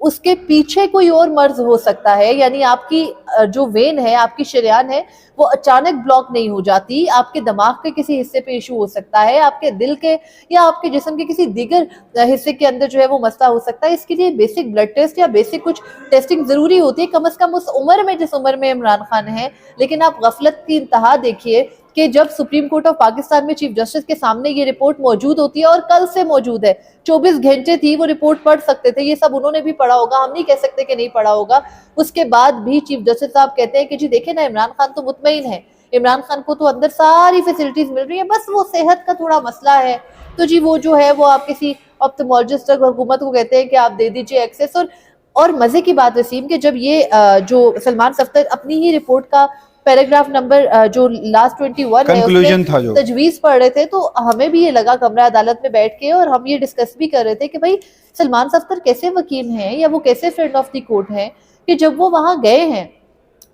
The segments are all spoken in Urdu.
اس کے پیچھے کوئی اور مرض ہو سکتا ہے، یعنی آپ کی جو وین ہے، آپ کی شریان ہے، وہ اچانک بلاک نہیں ہو جاتی، آپ کے دماغ کے کسی حصے پہ ایشو ہو سکتا ہے، آپ کے دل کے یا آپ کے جسم کے کسی دیگر حصے کے اندر جو ہے وہ مسئلہ ہو سکتا ہے۔ اس کے لیے بیسک بلڈ ٹیسٹ یا بیسک کچھ ٹیسٹنگ ضروری ہوتی ہے، کم از کم اس عمر میں جس عمر میں عمران خان ہے۔ لیکن آپ غفلت کی انتہا دیکھیے کہ جب سپریم کورٹ آف پاکستان میں چیف جسٹس کے سامنے یہ رپورٹ موجود ہوتی ہے، اور کل سے موجود ہے، 24 گھنٹے تھی وہ رپورٹ پڑھ سکتے تھے، یہ سب انہوں نے بھی پڑھا ہوگا، ہم نہیں کہہ سکتے کہ نہیں پڑھا ہوگا۔ اس کے بعد بھی چیف جسٹس صاحب کہتے ہیں کہ جی دیکھیں نا، عمران خان تو مطمئن ہے، عمران خان کو تو اندر ساری فیسلٹیز مل رہی ہیں، بس وہ صحت کا تھوڑا مسئلہ ہے، تو جی وہ جو ہے وہ آپ کسی آپتھمولوجسٹ حکومت کو کہتے ہیں کہ آپ دے دیجئے ایکسیس۔ اور مزے کی بات وسیم کہ جب یہ جو سلمان صفدر اپنی ہی رپورٹ کا پیراگراف نمبر جو لاسٹ 21 ہے Conclusion اس تھا میں جو تجویز پڑھ رہے تھے، تو ہمیں بھی یہ لگا کمرہ عدالت میں بیٹھ کے، اور ہم یہ ڈسکس بھی کر رہے تھے کہ بھائی سلمان صفدر کیسے وکیل ہیں یا وہ کیسے فرینڈ آف دی کورٹ ہیں کہ جب وہ وہاں گئے ہیں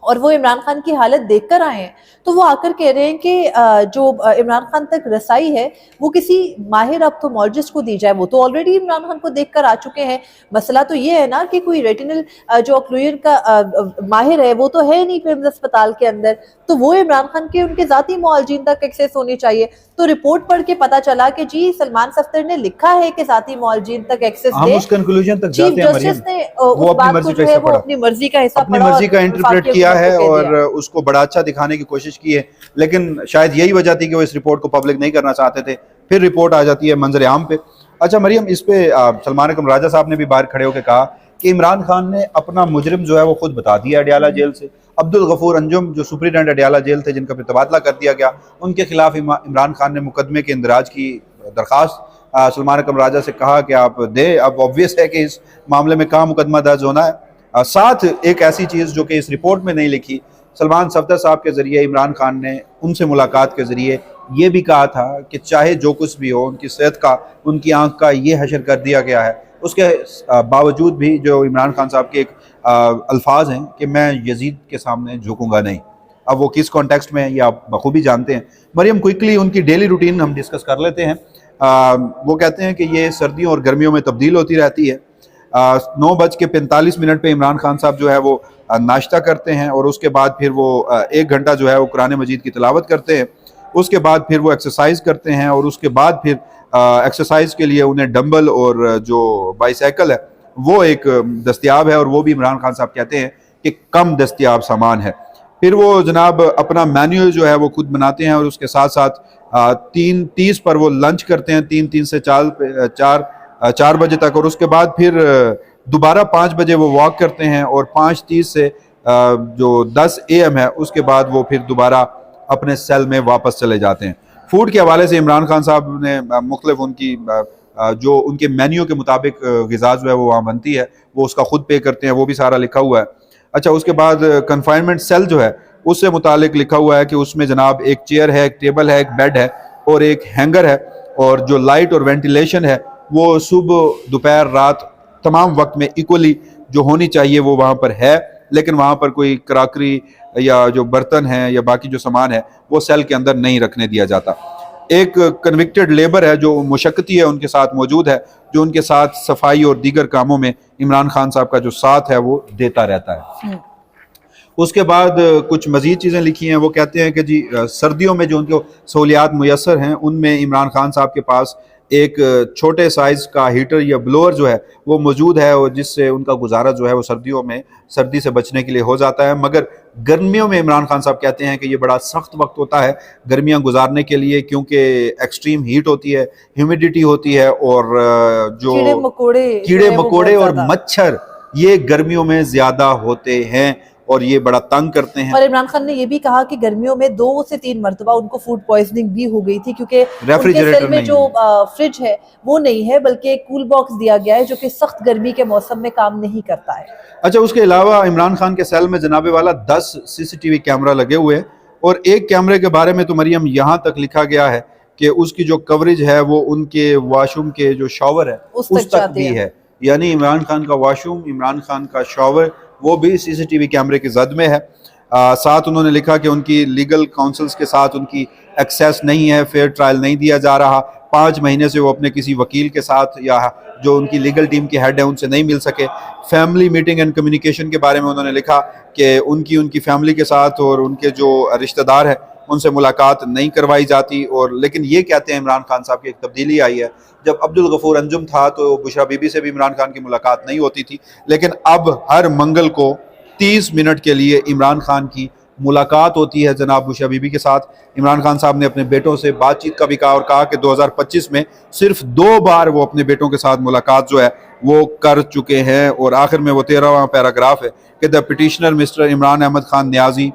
اور وہ عمران خان کی حالت دیکھ کر آئے ہیں، تو وہ آ کر کہہ رہے ہیں کہ جو عمران خان تک رسائی ہے وہ کسی ماہر آپتھمولوجسٹ کو دی جائے۔ وہ تو آلریڈی عمران خان کو دیکھ کر آ چکے ہیں، مسئلہ تو یہ ہے نا کہ کوئی ریٹینل جو اوکلوژن کا ماہر ہے وہ تو ہے نہیں کرمز اسپتال کے اندر، تو وہ عمران خان کے ان کے ذاتی معالجین تک ایکسیس ہونی چاہیے۔ تو رپورٹ پڑھ کے پتا چلا کہ جی سلمان صفدر نے لکھا ہے کہ ذاتی معالجین تک ایکسیس دے۔ ہم اس کنکلوژن تک چیف جاتے ہیں مریم، جسٹس نے وہ اس بات کو جو ہے وہ اپنی مرضی کا حصہ اپنی پڑھا مرضی کا اور انٹرپریٹ وفاقی کیا ہے حکومت کو کہہ اور دیا۔ اس کو بڑا اچھا دکھانے کی کوشش کی ہے، لیکن شاید یہی وجہ تھی کہ وہ اس رپورٹ کو پبلک نہیں کرنا چاہتے تھے، پھر رپورٹ آ جاتی ہے منظر عام پہ۔ اچھا مریم، اس پہ سلمان اکرم راجہ صاحب نے بھی باہر کھڑے ہو کے کہا کہ عمران خان نے اپنا مجرم جو ہے وہ خود بتا دیا اڈیالہ جیل سے۔ عبدالغفور انجم جو سپرنٹینڈنٹ اڈیالہ جیل تھے، جن کا پھر تبادلہ کر دیا گیا، ان کے خلاف عمران خان نے مقدمے کے اندراج کی درخواست سلمان اکرم راجہ سے کہا کہ آپ دیں۔ اب obvious ہے کہ اس معاملے میں کہاں مقدمہ درج ہونا ہے۔ ساتھ ایک ایسی چیز جو کہ اس رپورٹ میں نہیں لکھی، سلمان صفدر صاحب کے ذریعے عمران خان نے ان سے ملاقات کے ذریعے یہ بھی کہا تھا کہ چاہے جو کچھ بھی ہو، ان کی صحت کا، ان کی آنکھ کا یہ حشر کر دیا گیا ہے، اس کے باوجود بھی جو عمران خان صاحب کے ایک الفاظ ہیں کہ میں یزید کے سامنے جھکوں گا نہیں۔ اب وہ کس کانٹیکسٹ میں یہ آپ بخوبی جانتے ہیں۔ مریم، کوئکلی ان کی ڈیلی روٹین ہم ڈسکس کر لیتے ہیں۔ وہ کہتے ہیں کہ یہ سردیوں اور گرمیوں میں تبدیل ہوتی رہتی ہے۔ 9:45 پہ عمران خان صاحب جو ہے وہ ناشتہ کرتے ہیں، اور اس کے بعد پھر وہ 1 گھنٹہ جو ہے وہ قرآن مجید کی تلاوت کرتے ہیں، اس کے بعد پھر وہ ایکسرسائز کرتے ہیں، اور اس کے بعد پھر ایکسرسائز کے لیے انہیں ڈمبل اور جو بائی سائیکل ہے وہ ایک دستیاب ہے، اور وہ بھی عمران خان صاحب کہتے ہیں کہ کم دستیاب سامان ہے۔ پھر وہ جناب اپنا مینیو جو ہے وہ خود بناتے ہیں، اور اس کے ساتھ ساتھ 3:30 پر وہ لنچ کرتے ہیں، 3 سے 4 بجے تک، اور اس کے بعد پھر دوبارہ 5 بجے وہ واک کرتے ہیں، اور 5:30 سے جو 10 AM ہے اس کے بعد وہ پھر دوبارہ اپنے سیل میں واپس چلے جاتے ہیں۔ فوڈ کے حوالے سے عمران خان صاحب نے مختلف ان کی جو ان کے مینیو کے مطابق غذا جو ہے وہ وہاں بنتی ہے، وہ اس کا خود پے کرتے ہیں، وہ بھی سارا لکھا ہوا ہے۔ اچھا، اس کے بعد کنفائنمنٹ سیل جو ہے اس سے متعلق لکھا ہوا ہے کہ اس میں جناب ایک چیئر ہے، ایک ٹیبل ہے، ایک بیڈ ہے، اور ایک ہینگر ہے، اور جو لائٹ اور وینٹیلیشن ہے وہ صبح دوپہر رات تمام وقت میں ایکولی جو ہونی چاہیے وہ وہاں پر ہے، لیکن وہاں پر کوئی کراکری یا جو برتن ہیں یا باقی جو سامان ہے وہ سیل کے اندر نہیں رکھنے دیا جاتا۔ ایک کنوکٹڈ لیبر ہے جو مشقتی ہے ان کے ساتھ موجود ہے، جو ان کے ساتھ صفائی اور دیگر کاموں میں عمران خان صاحب کا جو ساتھ ہے وہ دیتا رہتا ہے۔ اس کے بعد کچھ مزید چیزیں لکھی ہیں۔ وہ کہتے ہیں کہ جی سردیوں میں جو ان کو سہولیات میسر ہیں ان میں عمران خان صاحب کے پاس ایک چھوٹے سائز کا ہیٹر یا بلوور جو ہے وہ موجود ہے، اور جس سے ان کا گزارا جو ہے وہ سردیوں میں سردی سے بچنے کے لیے ہو جاتا ہے۔ مگر گرمیوں میں عمران خان صاحب کہتے ہیں کہ یہ بڑا سخت وقت ہوتا ہے گرمیاں گزارنے کے لیے، کیونکہ ایکسٹریم ہیٹ ہوتی ہے، ہیومیڈیٹی ہوتی ہے، اور جو کیڑے مکوڑے اور مچھر یہ گرمیوں میں زیادہ ہوتے ہیں اور یہ بڑا تنگ کرتے ہیں۔ اور عمران خان نے یہ بھی کہا کہ گرمیوں میں 2 سے 3 مرتبہ ان کو فوڈ پوائزننگ بھی ہو گئی تھی، کیونکہ ان کے سیل میں جو فریج ہے وہ نہیں ہے بلکہ ایک کول باکس دیا گیا ہے جو کہ سخت گرمی کے موسم میں کام نہیں کرتا ہے۔ اچھا، اس کے علاوہ عمران خان کے سیل میں جناب والا 10 CCTV کیمرہ لگے ہوئے ہیں، اور ایک کیمرے کے بارے میں تو مریم یہاں تک لکھا گیا ہے کہ اس کی جو کوریج ہے وہ ان کے واش روم کے جو شاور ہے اس تک بھی ہے، یعنی عمران خان کا واش روم، عمران خان کا شاور وہ بھی CCTV کیمرے کی زد میں ہے۔ ساتھ انہوں نے لکھا کہ ان کی لیگل کاؤنسلز کے ساتھ ان کی ایکسیس نہیں ہے، فیئر ٹرائل نہیں دیا جا رہا، 5 مہینے سے وہ اپنے کسی وکیل کے ساتھ یا جو ان کی لیگل ٹیم کے ہیڈ ہیں ان سے نہیں مل سکے۔ فیملی میٹنگ اینڈ کمیونیکیشن کے بارے میں انہوں نے لکھا کہ ان کی فیملی کے ساتھ اور ان کے جو رشتہ دار ہیں ان سے ملاقات نہیں کروائی جاتی، اور لیکن یہ کہتے ہیں عمران خان صاحب کی ایک تبدیلی آئی ہے۔ جب عبدالغفور انجم تھا تو بشرا بی بی سے بھی عمران خان کی ملاقات نہیں ہوتی تھی، لیکن اب ہر منگل کو 30 منٹ کے لیے عمران خان کی ملاقات ہوتی ہے جناب بشرا بی بی کے ساتھ۔ عمران خان صاحب نے اپنے بیٹوں سے بات چیت کا بھی کہا، اور کہا کہ 2025 میں صرف 2 بار وہ اپنے بیٹوں کے ساتھ ملاقات جو ہے وہ کر چکے ہیں۔ اور آخر میں وہ 13واں پیراگراف ہے کہ the petitioner Mr. Imran Ahmad Khan Niazi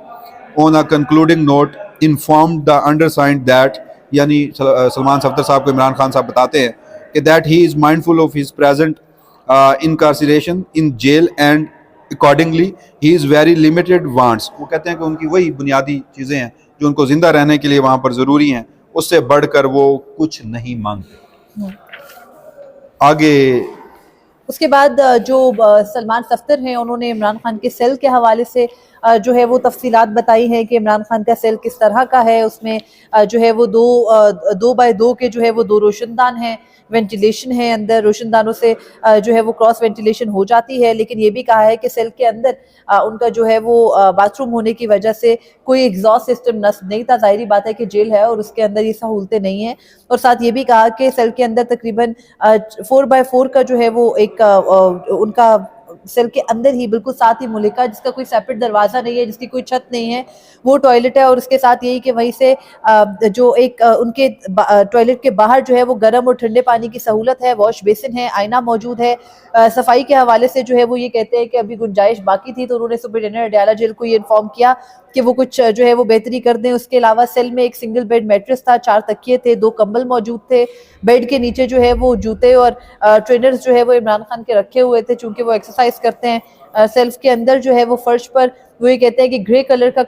on a concluding note informed the undersigned that، یعنی سلمان صفدر صاحب کو عمران خان صاحب بتاتے ہیں کہ that he is mindful of his present incarceration in jail and accordingly he is very limited wants۔ وہ کہتے ہیں کہ ان کی وہی بنیادی چیزیں ہیں جو ان کو زندہ رہنے کے لیے وہاں پر ضروری ہیں، اس سے بڑھ کر وہ کچھ نہیں مانگتے۔ آگے اس کے بعد جو سلمان صفدر ہیں انہوں نے عمران خان کے سیل کے حوالے سے جو ہے وہ تفصیلات بتائی ہیں کہ عمران خان کا سیل کس طرح کا ہے۔ اس میں جو ہے وہ 2x2 کے جو ہے وہ 2 روشن دان ہیں، وینٹیلیشن ہے اندر، روشن دانوں سے جو ہے وہ کراس وینٹیلیشن ہو جاتی ہے، لیکن یہ بھی کہا ہے کہ سیل کے اندر ان کا جو ہے وہ باتھ روم ہونے کی وجہ سے کوئی ایگزاسٹ سسٹم نصب نہیں تھا۔ ظاہری بات ہے کہ جیل ہے اور اس کے اندر یہ سہولتیں نہیں ہیں، اور ساتھ یہ بھی کہا کہ سیل کے اندر تقریباً 4x4 کا جو ہے وہ ایک ان کا سیل کے اندر ہی بالکل ساتھ ہی ملکہ جس کا کوئی سیپریٹ دروازہ نہیں ہے، جس کی کوئی چھت نہیں ہے، وہ ٹوائلٹ ہے، اور اس کے ساتھ یہی کہ وہیں سے جو ایک ان کے ٹوائلٹ کے باہر جو ہے وہ گرم اور ٹھنڈے پانی کی سہولت ہے، واش بیسن ہے، آئینہ موجود ہے۔ صفائی کے حوالے سے جو ہے وہ یہ کہتے ہیں کہ ابھی گنجائش باقی تھی، تو انہوں نے سپرنٹینڈنٹ اڈیالہ جیل کو یہ انفارم کیا کہ وہ کچھ جو ہے وہ بہتری کر دیں۔ اس کے علاوہ سیل میں ایک سنگل بیڈ میٹرس تھا، 4 تکیے تھے، 2 کمبل موجود تھے، بیڈ کے نیچے جو ہے وہ جوتے اور ٹرینرز جو ہے وہ عمران خان کے رکھے ہوئے تھے چونکہ وہ ایکسرسائز کرتے ہیں۔ سیلف کے اندر جو ہے وہ فرش پر وہ یہ کہتے ہیں کہ گرے کلر کا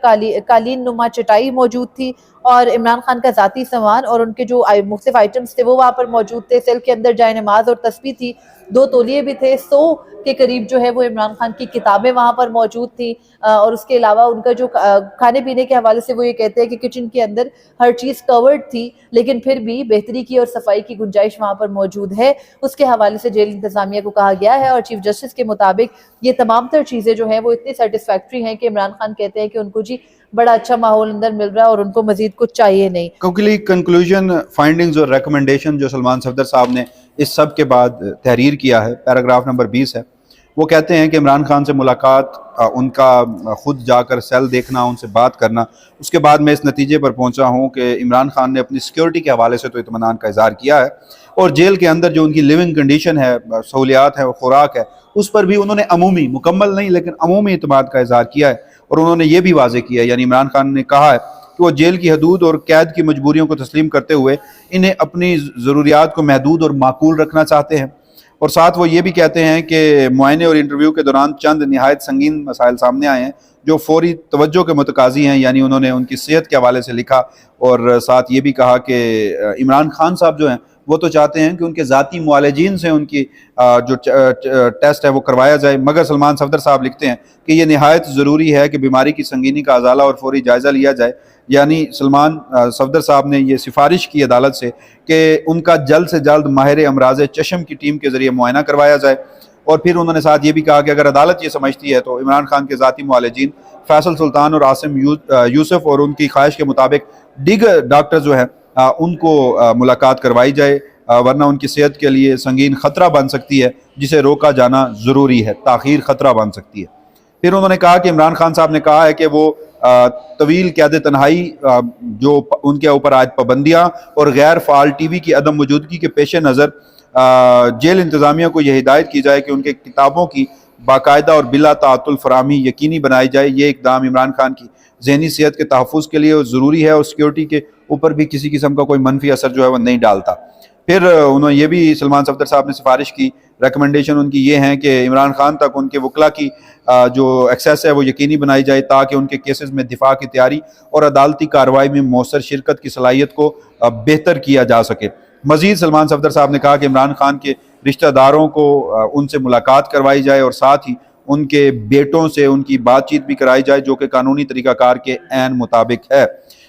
قالین نما چٹائی موجود تھی، اور عمران خان کا ذاتی سامان اور ان کے جو مختلف آئٹمز تھے وہ وہاں پر موجود تھے۔ سیل کے اندر جائے نماز اور تسبیح تھی، 2 تولیے بھی تھے، 100 کے قریب جو ہے وہ عمران خان کی کتابیں وہاں پر موجود تھی، اور اس کے علاوہ ان کا جو کھانے پینے کے حوالے سے وہ یہ کہتے ہیں کہ کچن کے اندر ہر چیز کورڈ تھی، لیکن پھر بھی بہتری کی اور صفائی کی گنجائش وہاں پر موجود ہے۔ اس کے حوالے سے جیل انتظامیہ کو کہا گیا ہے، اور چیف جسٹس کے مطابق یہ تمام تر چیزیں جو ہیں وہ اتنی سیٹسفیکٹری ہیں کہ عمران خان کہتے ہیں کہ ان کو جی بڑا اچھا ماحول اندر مل رہا ہے اور ان کو مزید کچھ چاہیے نہیں۔ کنکلوژن، فائنڈنگز اور ریکمنڈیشن جو سلمان صفدر صاحب نے اس سب کے بعد تحریر کیا ہے، پیراگراف نمبر 20 ہے، وہ کہتے ہیں کہ عمران خان سے ملاقات، ان کا خود جا کر سیل دیکھنا، ان سے بات کرنا، اس کے بعد میں اس نتیجے پر پہنچا ہوں کہ عمران خان نے اپنی سیکیورٹی کے حوالے سے تو اطمینان کا اظہار کیا ہے، اور جیل کے اندر جو ان کی لیونگ کنڈیشن ہے، سہولیات ہے، خوراک ہے، اس پر بھی انہوں نے عمومی، مکمل نہیں لیکن عمومی اعتماد کا اظہار کیا ہے۔ اور انہوں نے یہ بھی واضح کیا ہے، یعنی عمران خان نے کہا ہے کہ وہ جیل کی حدود اور قید کی مجبوریوں کو تسلیم کرتے ہوئے انہیں اپنی ضروریات کو محدود اور معقول رکھنا چاہتے ہیں، اور ساتھ وہ یہ بھی کہتے ہیں کہ معائنے اور انٹرویو کے دوران چند نہایت سنگین مسائل سامنے آئے ہیں جو فوری توجہ کے متقاضی ہیں، یعنی انہوں نے ان کی صحت کے حوالے سے لکھا، اور ساتھ یہ بھی کہا کہ عمران خان صاحب جو ہیں وہ تو چاہتے ہیں کہ ان کے ذاتی معالجین سے ان کی جو ٹیسٹ ہے وہ کروایا جائے، مگر سلمان صفدر صاحب لکھتے ہیں کہ یہ نہایت ضروری ہے کہ بیماری کی سنگینی کا ازالہ اور فوری جائزہ لیا جائے، یعنی سلمان صفدر صاحب نے یہ سفارش کی عدالت سے کہ ان کا جلد سے جلد ماہر امراض چشم کی ٹیم کے ذریعے معائنہ کروایا جائے، اور پھر انہوں نے ساتھ یہ بھی کہا کہ اگر عدالت یہ سمجھتی ہے تو عمران خان کے ذاتی معالجین فیصل سلطان اور عاصم یوسف اور ان کی خواہش کے مطابق دیگر ڈاکٹر جو ہیں ان کو ملاقات کروائی جائے، ورنہ ان کی صحت کے لیے سنگین خطرہ بن سکتی ہے جسے روکا جانا ضروری ہے، تاخیر خطرہ بن سکتی ہے۔ پھر انہوں نے کہا کہ عمران خان صاحب نے کہا ہے کہ وہ طویل قید تنہائی جو ان کے اوپر عائد پابندیاں اور غیر فعال ٹی وی کی عدم موجودگی کے پیش نظر جیل انتظامیہ کو یہ ہدایت کی جائے کہ ان کے کتابوں کی باقاعدہ اور بلا تعطل فراہمی یقینی بنائی جائے۔ یہ اقدام عمران خان کی ذہنی صحت کے تحفظ کے لیے ضروری ہے اور سیکیورٹی کے اوپر بھی کسی قسم کا کوئی منفی اثر جو ہے وہ نہیں ڈالتا۔ پھر انہوں نے یہ بھی سلمان صفدر صاحب نے سفارش کی، ریکمنڈیشن ان کی یہ ہیں کہ عمران خان تک ان کے وکلا کی جو ایکسیس ہے وہ یقینی بنائی جائے تاکہ ان کے کیسز میں دفاع کی تیاری اور عدالتی کارروائی میں مؤثر شرکت کی صلاحیت کو بہتر کیا جا سکے۔ مزید سلمان صفدر صاحب نے کہا کہ عمران خان کے رشتہ داروں کو ان سے ملاقات کروائی جائے اور ساتھ ہی ان کے بیٹوں سے ان کی بات چیت بھی کرائی جائے جو کہ قانونی طریقہ کار کے عین مطابق ہے۔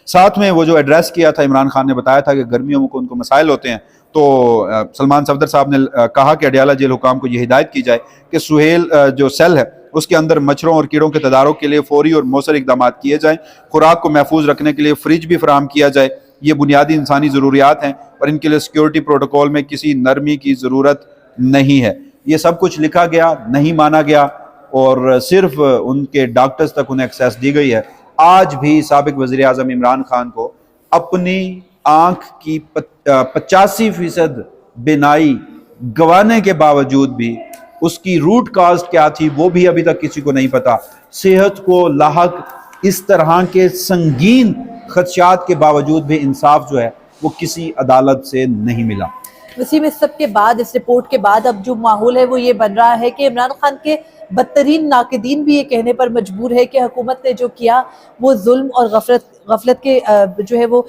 ساتھ میں وہ جو ایڈریس کیا تھا عمران خان نے بتایا تھا کہ گرمیوں میں ان کو مسائل ہوتے ہیں، تو سلمان صفدر صاحب نے کہا کہ اڈیالہ جیل حکام کو یہ ہدایت کی جائے کہ سہیل جو سیل ہے اس کے اندر مچھروں اور کیڑوں کے تدارک کے لیے فوری اور مؤثر اقدامات کیے جائیں، خوراک کو محفوظ رکھنے کے لیے فریج بھی فراہم کیا جائے، یہ بنیادی انسانی ضروریات ہیں اور ان کے لیے سیکیورٹی پروٹوکول میں کسی نرمی کی ضرورت نہیں ہے۔ یہ سب کچھ لکھا گیا، نہیں مانا گیا اور صرف ان کے ڈاکٹرز تک انہیں ایکسیس دی گئی ہے۔ آج بھی سابق وزیر اعظم عمران خان کو اپنی آنکھ کی 85% بینائی گنوانے کے باوجود بھی اس کی روٹ کاز کیا تھی وہ بھی ابھی تک کسی کو نہیں پتا۔ صحت کو لاحق اس طرح کے سنگین خدشات کے باوجود بھی انصاف جو ہے وہ کسی عدالت سے نہیں ملا۔ وسیم، اس سب کے بعد، اس رپورٹ کے بعد اب جو ماحول ہے وہ یہ بن رہا ہے کہ عمران خان کے بدترین ناقدین بھی یہ کہنے پر مجبور ہے کہ حکومت نے جو کیا وہ ظلم اور غفلت کے جو ہے وہ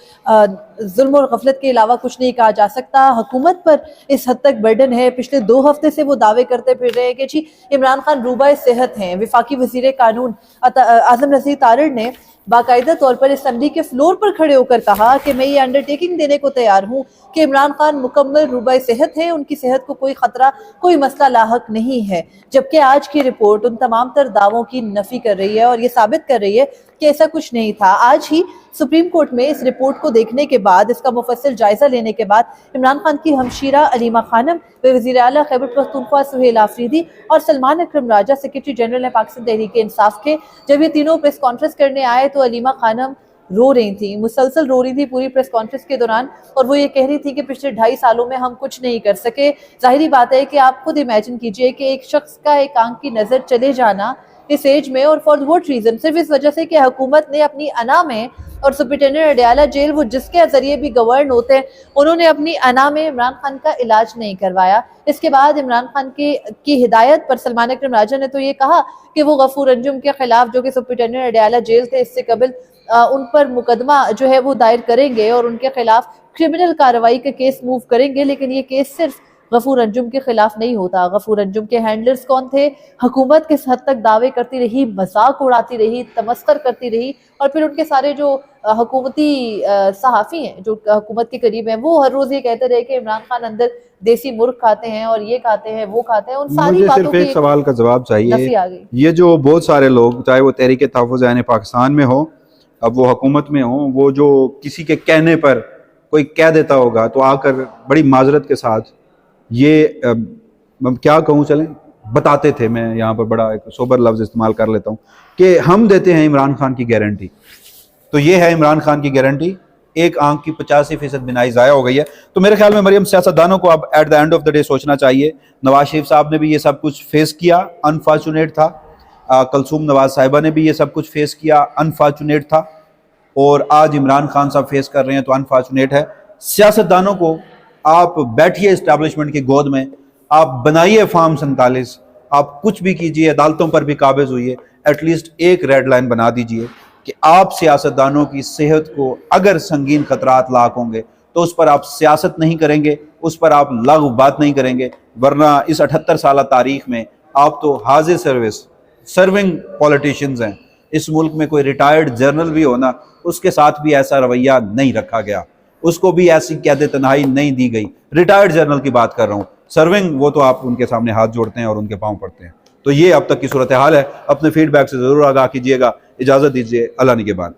ظلم اور غفلت کے علاوہ کچھ نہیں کہا جا سکتا۔ حکومت پر اس حد تک برڈن ہے، پچھلے 2 ہفتے سے وہ دعوے کرتے پھر رہے ہیں کہ جی عمران خان روبہ صحت ہیں۔ وفاقی وزیر قانون اعظم نذیر تارڑ نے باقاعدہ طور پر اسمبلی کے فلور پر کھڑے ہو کر کہا کہ میں یہ انڈرٹیکنگ دینے کو تیار ہوں کہ عمران خان مکمل روبہ صحت ہیں، ان کی صحت کو کوئی خطرہ، کوئی مسئلہ لاحق نہیں ہے، جبکہ آج کی رپورٹ ان تمام تر دعووں کی نفی کر رہی ہے اور یہ ثابت کر رہی ہے کہ ایسا کچھ نہیں تھا۔ آج ہی سپریم کورٹ میں اس رپورٹ کو دیکھنے کے بعد، اس کا مفصل جائزہ لینے کے بعد، عمران خان کی ہمشیرہ علیمہ خانم، وزیر اعلیٰ خیبر پختونخوا سہیل آفریدی اور سلمان اکرم راجہ سیکرٹری جنرل نے پاکستان تحریک انصاف کے جب یہ تینوں پریس کانفرنس کرنے آئے تو علیمہ خانم رو رہی تھیں، مسلسل رو رہی تھی پوری پریس کانفرنس کے دوران، اور وہ یہ کہہ رہی تھی کہ پچھلے 2.5 سالوں میں ہم کچھ نہیں کر سکے۔ ظاہری بات ہے کہ آپ خود امیجن کیجئے کہ ایک شخص کا ایک آنکھ کی نظر چلے جانا اس ایج میں، اور فار واٹ ریزن، صرف اس وجہ سے کہ حکومت نے اپنی انا میں، اور سپرنٹینڈنٹ اڈیالہ جیل وہ جس کے ذریعے بھی گورن ہوتے ہیں، انہوں نے اپنی انا میں عمران خان کا علاج نہیں کروایا۔ اس کے بعد عمران خان کی ہدایت پر سلمان اکرم راجہ نے تو یہ کہا کہ وہ غفور انجم کے خلاف، جو کہ سپرنٹینڈنٹ اڈیالہ جیل تھے اس سے قبل، ان پر مقدمہ جو ہے وہ دائر کریں گے اور ان کے خلاف کرمنل کارروائی کا کیس موو کریں گے، لیکن یہ کیس صرف غفور انجم کے خلاف نہیں ہوتا۔ غفور انجم کے ہینڈلرز کون تھے؟ حکومت کس حد تک دعوے کرتی رہی، مذاق اڑاتی رہی، تمسخر کرتی رہی، اور پھر ان کے سارے جو حکومتی صحافی ہیں جو حکومت کے قریب ہیں وہ ہر روز یہ کہتے رہے کہ عمران خان اندر دیسی مرغ کھاتے ہیں اور یہ کھاتے ہیں وہ کھاتے ہیں۔ ان ساری مجھے باتوں صرف کی ایک سوال کا جواب چاہیے۔ نفی آ گئی۔ یہ جو بہت سارے لوگ، چاہے وہ تحریک تحفظ عین پاکستان میں ہو، اب وہ حکومت میں ہوں، وہ جو کسی کے کہنے پر کوئی کہہ دیتا ہوگا تو آ کر بڑی معذرت کے ساتھ یہ کیا کہوں، چلیں بتاتے تھے، میں یہاں پر بڑا ایک سوبر لفظ استعمال کر لیتا ہوں کہ ہم دیتے ہیں عمران خان کی گارنٹی، تو یہ ہے عمران خان کی گارنٹی، ایک آنکھ کی 85% بینائی ضائع ہو گئی ہے۔ تو میرے خیال میں مریم سیاستدانوں کو اب at the end of the day سوچنا چاہیے۔ نواز شریف صاحب نے بھی یہ سب کچھ فیس کیا، انفارچونیٹ تھا۔ کلثوم نواز صاحبہ نے بھی یہ سب کچھ فیس کیا، انفارچونیٹ تھا، اور آج عمران خان صاحب فیس کر رہے ہیں تو انفارچونیٹ ہے۔ سیاستدانوں کو آپ بیٹھیے اسٹیبلشمنٹ کی گود میں، آپ بنائیے فارم 47، آپ کچھ بھی کیجئے، عدالتوں پر بھی قابض ہوئیے، ایٹ لیسٹ ایک ریڈ لائن بنا دیجئے کہ آپ سیاستدانوں کی صحت کو اگر سنگین خطرات لاحق ہوں گے تو اس پر آپ سیاست نہیں کریں گے، اس پر آپ لغو بات نہیں کریں گے، ورنہ اس 78 سالہ تاریخ میں آپ تو حاضر سرونگ پولیٹیشینز ہیں۔ اس ملک میں کوئی ریٹائرڈ جنرل بھی ہونا، اس کے ساتھ بھی ایسا رویہ نہیں رکھا گیا، اس کو بھی ایسی قید تنہائی نہیں دی گئی۔ ریٹائرڈ جنرل کی بات کر رہا ہوں، سرونگ وہ تو آپ ان کے سامنے ہاتھ جوڑتے ہیں اور ان کے پاؤں پڑتے ہیں۔ تو یہ اب تک کی صورتحال ہے۔ اپنے فیڈ بیک سے ضرور آگاہ کیجیے گا۔ اجازت دیجیے، اللہ نگہبان۔